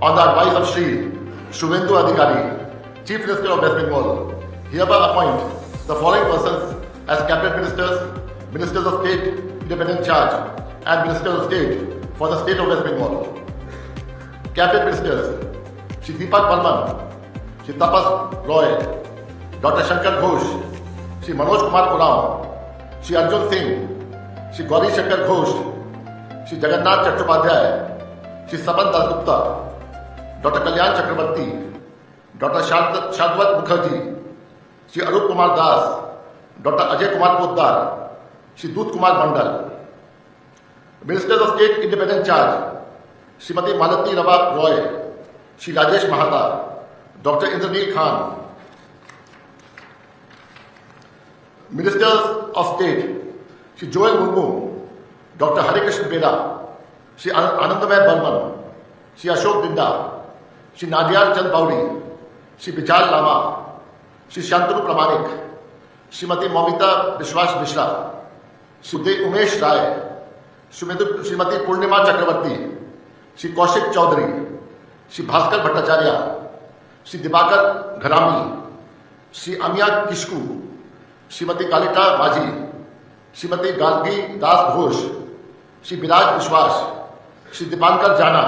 on the advice of Shri Shubhendu Adhikari, Chief Minister of West Bengal, hereby appoint the following persons as Cabinet Ministers, Ministers of State, Independent Charge, and Ministers of State for the State of West Bengal. Cabinet Ministers, Shri Deepak Barman, Shri Tapas Roy, Dr. Shankar Ghosh, Shri Manoj Kumar Uram, Shri Arjun Singh, Shri Gauri Shankar Ghosh, Shri Jagannath Chattopadhyay, Shri Saban Dasgupta, Dr. Kalyan Chakrabarti, Dr. Shadwat Mukherjee, Shri Arup Kumar Das, Dr. Ajay Kumar Poddar, Shri Dut Kumar Mandal. Ministers of State Independent Charge, Srimati Malati Rava Roy, Shri Rajesh Mahata, Dr. Indraneel Khan. Ministers of State, Shri Joel Murmu, Dr. Harikrishna Beda, Shri Anandamay Burman, Shri Ashok Dinda, Shri Nadiyar Chand Bauri, Shri Bijal Lama, Shri Shantanu Pramanik, Srimati Momita Vishwas Mishra, Shri Umesh Rai, Srimati Purnima Chakravarti, Shri Kaushik Chaudhary, Shri Bhaskar Bhattacharya, Shri Dibakar Gharami, Shri Amiya Kishku, Srimati Kalita Maji, Srimati Galgi Das Ghosh, Shri Biraj Vishwas, Shri Dipankar Jana,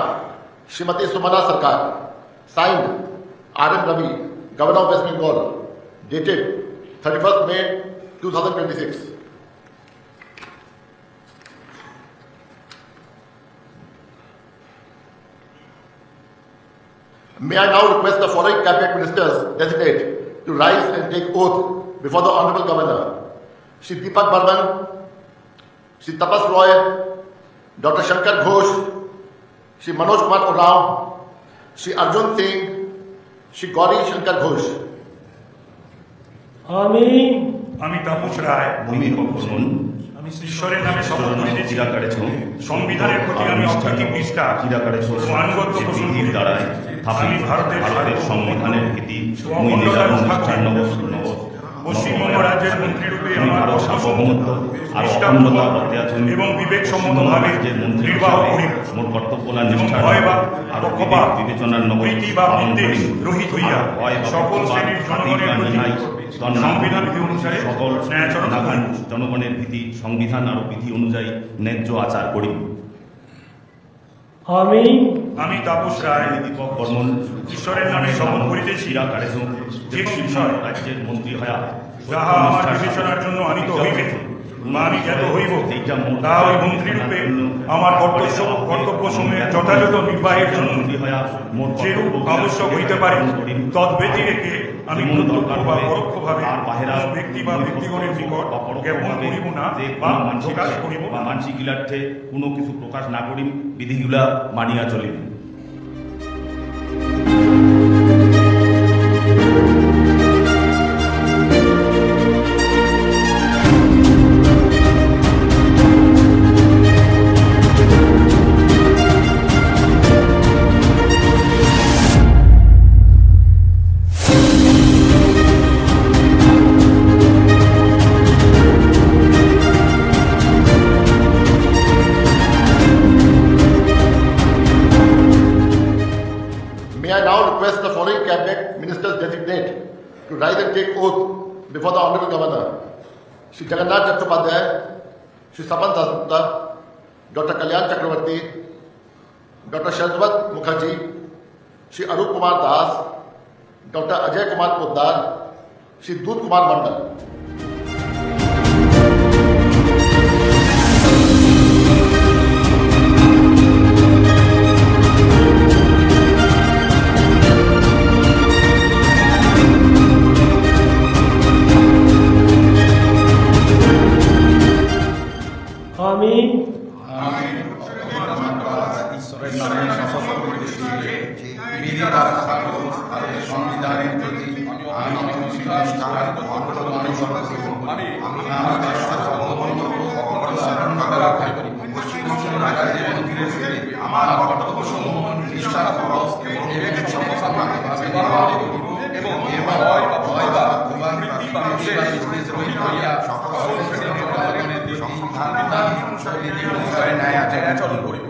Srimati Sumana Sarkar. Signed, R.M. Ravi, Governor of West Bengal, dated 31st May 2026. May I now request the following Cabinet Ministers designate to rise and take oath before the Honorable Governor. Shri Deepak Barman, Shri Tapas Roy, Dr. Shankar Ghosh, Shri Manoj Kumar Uram, Shri Arjun Singh, Shri Gauri Shankar Ghosh. আমি তাপস রায় আমি ঈশ্বরের নামে শপথ করিতেছি সংবিধানের প্রতি আমি অত্যধিক নিষ্ঠা ও আনুগত্য পোষণ করি। আমি ভারতের সংবিধানের প্রীতি পশ্চিমবঙ্গ রাজ্যের মন্ত্রীরূপে আমার সার্বভৌমত্ব এবং বিবেক সম্মতভাবে নির্বাহ করি এবং ভয় বা পক্ষপাত প্রীতি বা বিদ্বেষ রহিত হইয়া সকল শ্রেণীর জনগণের প্রতি সংবিধান বিধি অনুসারে সকল ন্যায়াচরণ জনগণের ভীতি সংবিধান আর বিধি অনুযায়ী ন্যায্য আচার করি। আমি তাপস রায় দীপক বর্মন ঈশ্বরের নামে শপথ করিতেছি যে বিষয় রাজ্যের মন্ত্রী হয়া যাহা আমার বিবেচনার জন্য আনিত হইবে বা আমি জ্ঞাত হইব তাহা ওই মন্ত্রীরূপে আমার কর্তব্য সময়ের যথাযথ নির্বাহের জন্য যেরূপ আবশ্যক হইতে পারে তদ্ব্যতি রেখে আমি প্রত্যক্ষ বা পরোক্ষভাবে ব্যক্তি বা ব্যক্তিগণের নিকট জ্ঞাপন করিব না বা প্রকাশ করিব বা মানসিক ইলার্থে কোনো কিছু প্রকাশ না করিম, বিধিগুলা মানিয়া চলিব। May I now request the following Cabinet Ministers designate to rise and take oath before the Honorable Governor. Shri Jagannath Chattopadhyay, Shri Saban Dasgupta, Dr. Kalyan Chakrabarti, Dr. Shadwat Mukherjee, Shri Arup Kumar Das, Dr. Ajay Kumar Poddar, Shri Dut Kumar Mandal. ঈশ্বরের নামে শপথ করিতেছি যে বিধি দ্বারা সংবিধানের প্রতি আমি নিষ্ঠার আমি আমাদের সার্বভৌমত্ব অখণ্ড দ্বারা পশ্চিমবঙ্গ রাজ্যের মন্ত্রীর হিসেবে আমার কর্তব্যসমূহ নিষ্ঠাপূর্বক এবং বিবেক সম্মতভাবে নির্বাহ করিব এবং ভয় বা সকল শ্রেণীর জনগণের সংবিধান অনুসারে ন্যায় আচরণ করিব।